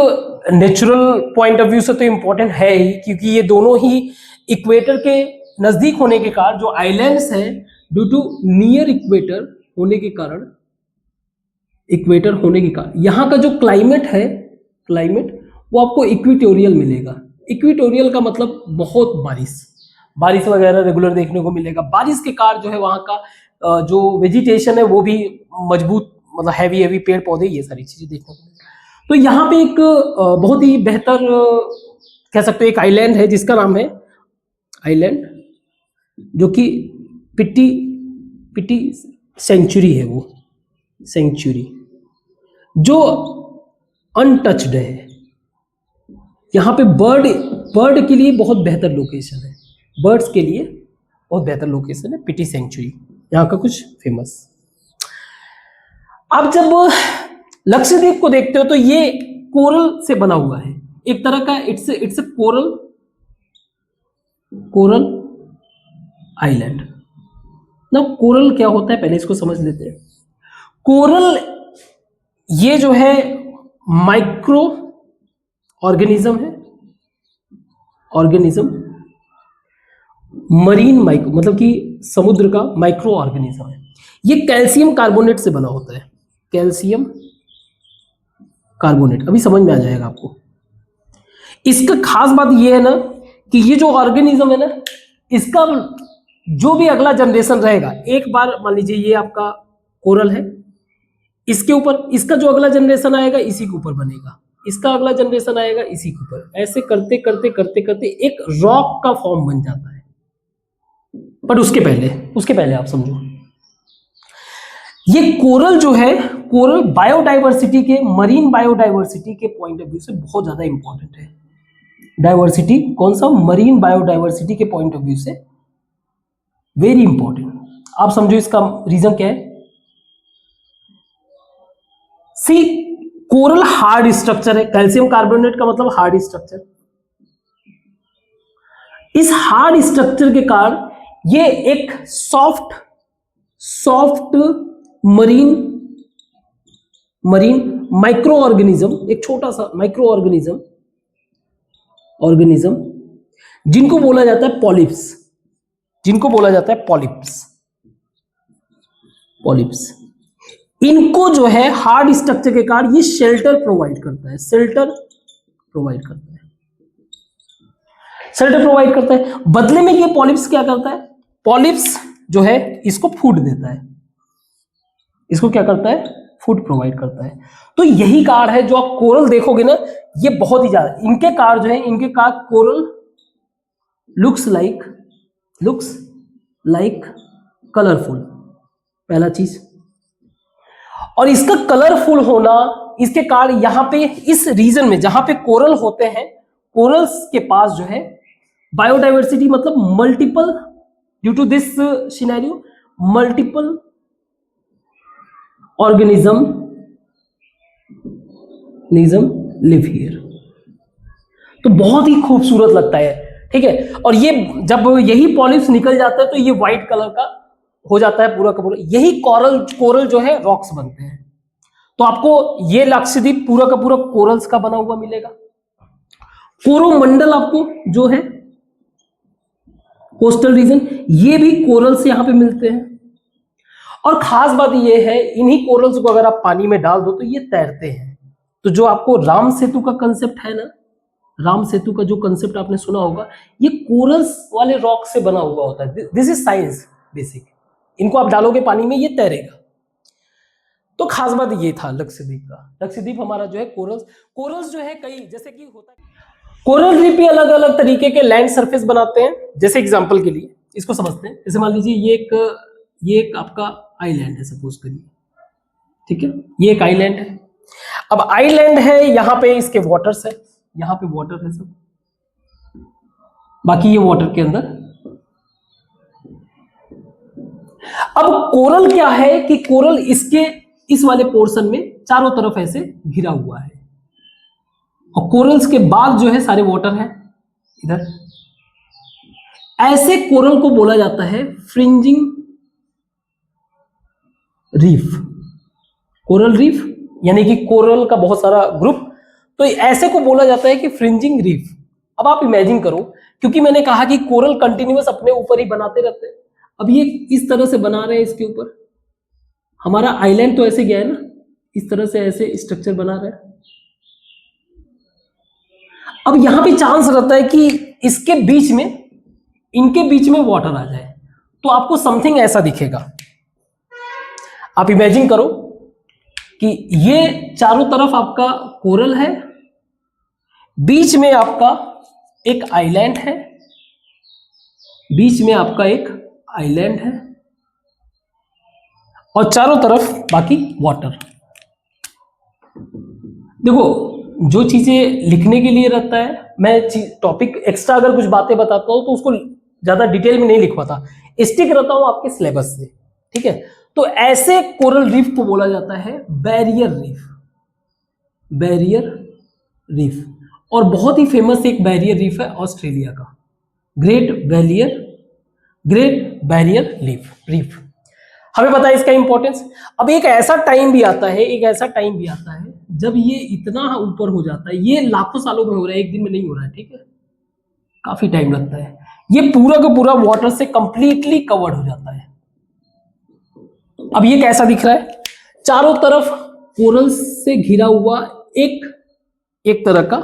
नेचुरल पॉइंट ऑफ व्यू से तो इंपॉर्टेंट है ही, क्योंकि ये दोनों ही इक्वेटर के नजदीक होने के कारण, जो आइलैंड्स हैं ड्यू टू नियर इक्वेटर होने के कारण, इक्वेटर होने के कारण यहाँ का जो क्लाइमेट है, क्लाइमेट वो आपको इक्वेटोरियल मिलेगा। इक्वेटोरियल का मतलब बहुत बारिश वगैरह रेगुलर देखने को मिलेगा। बारिश के कारण जो है वहाँ का जो वेजिटेशन है वो भी मजबूत, मतलब हैवी पेड़ पौधे, ये सारी चीजें देखने को मिलेगा। तो यहाँ पे एक बहुत ही बेहतर कह सकते हो एक आइलैंड है जिसका नाम है आइलैंड, जो कि पिटी सेंचुरी है, वो सेंचुरी जो अनटच्ड है। यहाँ पे बर्ड के लिए बहुत बेहतर लोकेशन है, बर्ड्स के लिए बहुत बेहतर लोकेशन है पिटी सेंचुरी, यहाँ का कुछ फेमस। आप जब लक्षद्वीप को देखते हो तो ये कोरल से बना हुआ है, एक तरह का इट्स कोरल आइलैंड। ना कोरल क्या होता है पहले इसको समझ लेते हैं। कोरल ये जो है माइक्रो ऑर्गेनिज्म है, ऑर्गेनिज्म मरीन माइक्रो मतलब कि समुद्र का माइक्रो ऑर्गेनिज्म है। ये कैल्शियम कार्बोनेट से बना होता है, कैल्शियम कार्बोनेट, अभी समझ में आ जाएगा आपको। इसका खास बात ये है ना कि ये जो ऑर्गेनिज्म है ना, इसका जो भी अगला जनरेशन रहेगा, एक बार मान लीजिए ये आपका कोरल है, इसके ऊपर इसका जो अगला जनरेशन आएगा इसी के ऊपर बनेगा, इसका अगला जनरेशन आएगा इसी के ऊपर, ऐसे करते करते करते करते एक रॉक का फॉर्म बन जाता है। बट उसके पहले आप समझो, ये कोरल जो है, कोरल बायोडाइवर्सिटी के, मरीन बायोडाइवर्सिटी के पॉइंट ऑफ व्यू से बहुत ज्यादा इंपॉर्टेंट है। डाइवर्सिटी कौन सा? मरीन बायोडाइवर्सिटी के पॉइंट ऑफ व्यू से वेरी इंपॉर्टेंट। आप समझो इसका रीजन क्या है। सी, कोरल हार्ड स्ट्रक्चर है, कैल्शियम कार्बोनेट का मतलब हार्ड स्ट्रक्चर। इस हार्ड स्ट्रक्चर के कारण ये एक सॉफ्ट मरीन माइक्रो ऑर्गेनिज्म, एक छोटा सा माइक्रो ऑर्गेनिज्म जिनको बोला जाता है पॉलिप्स, जिनको बोला जाता है पॉलिप्स। इनको जो है हार्ड स्ट्रक्चर के कारण ये शेल्टर प्रोवाइड करता है, शेल्टर प्रोवाइड करता है। बदले में ये पॉलिप्स क्या करता है? पॉलिप्स जो है इसको फूड देता है, इसको क्या करता है? फूड प्रोवाइड करता है। तो यही कारण है जो आप कोरल देखोगे ना, ये बहुत ही ज्यादा, इनके कारण जो है, इनके कारण कोरल लुक्स लाइक कलरफुल, पहला चीज। और इसका कलरफुल होना, इसके कारण यहां पे इस रीजन में जहां पे कोरल होते हैं, कोरल्स के पास जो है बायोडाइवर्सिटी मतलब multiple, due to this scenario multiple organism live here. तो बहुत ही खूबसूरत लगता है, ठीक है। और ये जब यही पॉलिप्स निकल जाता है तो ये व्हाइट कलर का हो जाता है पूरा का पूरा। यही कोरल जो है रॉक्स बनते हैं। तो आपको ये लक्षद्वीप पूरा का पूरा कोरल्स का बना हुआ मिलेगा। कोरोमंडल आपको जो है कोस्टल रीजन, ये भी कोरल से यहां पे मिलते हैं। और खास बात ये है, इन्हीं कोरल्स को अगर आप पानी में डाल दो तो ये तैरते हैं। तो जो आपको राम सेतु का कंसेप्ट है ना, राम सेतु का जो कंसेप्ट आपने सुना होगा, ये कोरल्स वाले रॉक से बना हुआ होता है। This is science basic. इनको आप डालोगे पानी में, ये तैरेगा। तो खास बात ये था लक्षद्वीप का। लक्षद्वीप हमारा जो है कोरल्स जो है कई, जैसे कि होता है कोरल रीफ भी अलग अलग तरीके के लैंड सरफेस बनाते हैं। जैसे एग्जांपल के लिए इसको समझते हैं, जैसे मान लीजिए ये एक आपका आइलैंड है, सपोज करिए, ठीक है, ये एक आइलैंड है। अब आइलैंड है, यहां पे इसके वाटर्स है, यहां पे वाटर है सब, बाकी ये वाटर के अंदर। अब कोरल क्या है कि कोरल इसके इस वाले पोर्शन में चारों तरफ ऐसे घिरा हुआ है, और कोरल्स के बाद जो है सारे वाटर है इधर। ऐसे कोरल को बोला जाता है फ्रिंजिंग रीफ, कोरल रीफ, यानी कि कोरल का बहुत सारा ग्रुप। तो ऐसे को बोला जाता है कि फ्रिंजिंग रीफ। अब आप इमेजिन करो, क्योंकि मैंने कहा कि कोरल कंटिन्यूअस अपने ऊपर ही बनाते रहते हैं। अब ये इस तरह से बना रहे हैं इसके ऊपर, हमारा आइलैंड तो ऐसे गया है ना, इस तरह से ऐसे स्ट्रक्चर बना रहे हैं। अब यहां पे चांस रहता है कि इसके बीच में, इनके बीच में वाटर आ जाए, तो आपको समथिंग ऐसा दिखेगा। आप इमेजिन करो कि ये चारों तरफ आपका कोरल है, बीच में आपका एक आइलैंड है, बीच में आपका एक आइलैंड है, और चारों तरफ बाकी वाटर। देखो, जो चीजें लिखने के लिए रहता है, मैं टॉपिक एक्स्ट्रा अगर कुछ बातें बताता हूं तो उसको ज्यादा डिटेल में नहीं लिखवाता, स्टिक रहता हूं आपके सिलेबस से, ठीक है। तो ऐसे कोरल रीफ को बोला जाता है बैरियर रीफ, बैरियर रीफ। और बहुत ही फेमस एक बैरियर रीफ है ऑस्ट्रेलिया का, ग्रेट ग्रेट बैरियर रीफ। हमें पता है इसका इंपॉर्टेंस। अब एक ऐसा टाइम भी आता है जब ये इतना ऊपर हो जाता है, ये लाखों सालों में हो रहा है, एक दिन में नहीं हो रहा है, ठीक है, काफी टाइम लगता है। ये पूरा का पूरा वाटर से कंप्लीटली कवर्ड हो जाता है। अब ये कैसा दिख रहा है? चारों तरफ कोरल से घिरा हुआ एक तरह का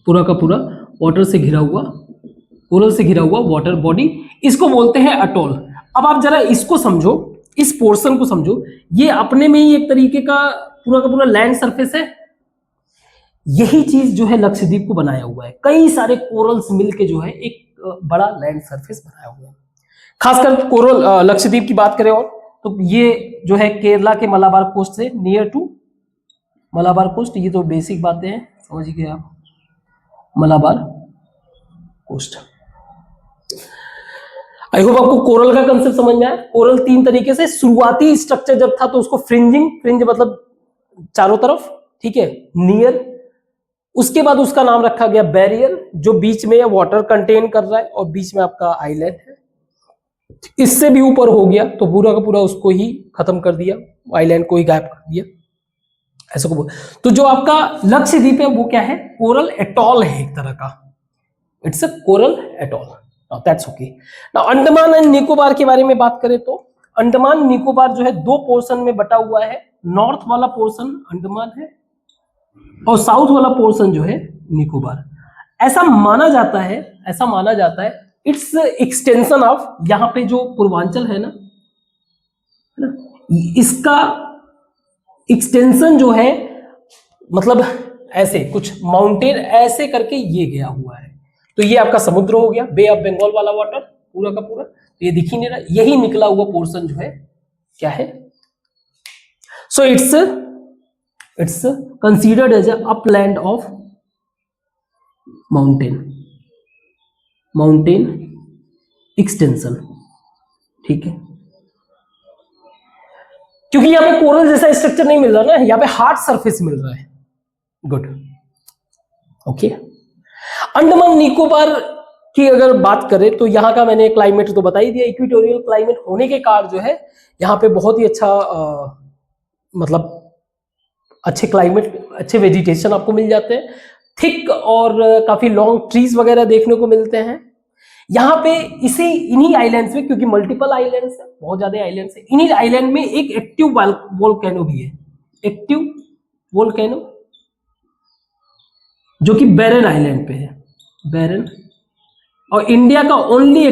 पूरा वाटर से घिरा हुआ, कोरल से घिरा हुआ वाटर बॉडी, इसको बोलते हैं अटोल। अब आप जरा इसको समझो, इस पोर्शन को समझो, ये अपने में ही एक तरीके का पूरा लैंड सरफेस है। यही चीज जो है लक्षद्वीप को बनाया हुआ है, कई सारे कोरल्स मिलके जो है एक बड़ा लैंड सरफेस बनाया हुआ है। खासकर कोरल लक्षद्वीप की बात करें और तो ये जो है केरला के मलाबार कोस्ट से नियर टू मलाबार कोस्ट, ये तो बेसिक बातें हैं, समझ गए आप, मलाबार कोस्ट। आई होप आपको कोरल का कंसेप्ट समझ में आया। कोरल तीन तरीके से, शुरुआती स्ट्रक्चर जब था तो उसको फ्रिंज मतलब चारों तरफ, ठीक है, नियर, उसके बाद उसका नाम रखा गया बैरियर, जो बीच में वाटर कंटेन कर रहा है और बीच में आपका आइलैंड है। इससे भी ऊपर हो गया तो पूरा का पूरा उसको ही खत्म कर दिया, आइलैंड को ही गायब कर दिया, ऐसा को बोल। तो जो आपका लक्षद्वीप है वो क्या है? कोरल एटॉल है एक तरह का, it's a coral atoll. Now that's okay. Now Andaman and Nicobar के बारे में बात करें तो अंडमान निकोबार जो है दो पोर्शन में बटा हुआ है। नॉर्थ वाला पोर्शन अंडमान है और साउथ वाला पोर्शन जो है निकोबार। ऐसा माना जाता है इट्स एक्सटेंशन ऑफ, यहां पे जो पूर्वांचल है ना, इसका एक्सटेंशन जो है, मतलब ऐसे कुछ माउंटेन ऐसे करके ये गया हुआ है। तो ये आपका समुद्र हो गया, बे ऑफ बंगाल वाला वाटर पूरा का पूरा, तो ये दिख ही नहीं रहा, यही निकला हुआ पोर्शन जो है क्या है? So it's considered as upland of mountain extension, ठीक है, क्योंकि यहां पे कोरल जैसा स्ट्रक्चर नहीं मिल रहा ना, यहां पे हार्ड सरफेस मिल रहा है। Good, okay. अंडमान निकोबार की अगर बात करें तो यहाँ का मैंने क्लाइमेट तो बता ही दिया, इक्वेटोरियल क्लाइमेट होने के कारण जो है यहाँ पे बहुत ही अच्छा मतलब अच्छे क्लाइमेट, अच्छे वेजिटेशन आपको मिल जाते हैं, थिक और काफी लॉन्ग ट्रीज वगैरह देखने को मिलते हैं यहाँ पे। इन्हीं आइलैंड्स में, क्योंकि मल्टीपल आइलैंड्स है, बहुत ज्यादा आइलैंड्स है, इन्हीं आइलैंड में एक एक्टिव वोल्केनो भी है, एक्टिव वोल्केनो, जो कि बैरन आइलैंड पे है, बैरन। और इंडिया का ओनली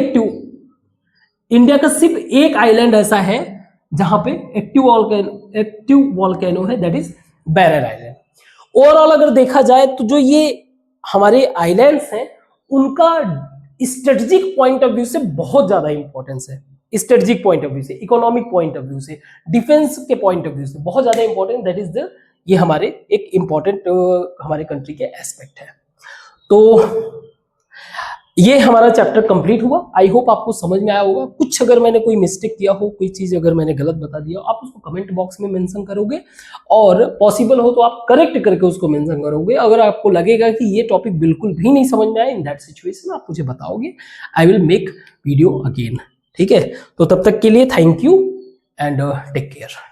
इंडिया का सिर्फ एक आइलैंड ऐसा है जहां पे एक्टिव वोल्केनो है, that is Barren Island. Overall अगर देखा जाए तो जो ये हमारे आइलैंड्स हैं उनका स्ट्रेटेजिक पॉइंट ऑफ व्यू से बहुत ज्यादा इंपॉर्टेंस है, स्ट्रेटेजिक पॉइंट ऑफ व्यू से, इकोनॉमिक पॉइंट ऑफ व्यू से, डिफेंस के पॉइंट ऑफ व्यू से बहुत ज्यादा इंपॉर्टेंट, दैट इज ये हमारे एक इंपॉर्टेंट हमारे कंट्री के एस्पेक्ट है। तो ये हमारा चैप्टर कंप्लीट हुआ। आई होप आपको समझ में आया होगा। कुछ अगर मैंने कोई मिस्टेक किया हो, कोई चीज अगर मैंने गलत बता दिया हो, आप उसको कमेंट बॉक्स में मेंशन करोगे और पॉसिबल हो तो आप करेक्ट करके उसको मेंशन करोगे। अगर आपको लगेगा कि ये टॉपिक बिल्कुल भी नहीं समझ में आया, इन दैट सिचुएशन आप मुझे बताओगे, I will make video again, ठीक है। तो तब तक के लिए thank you and take care.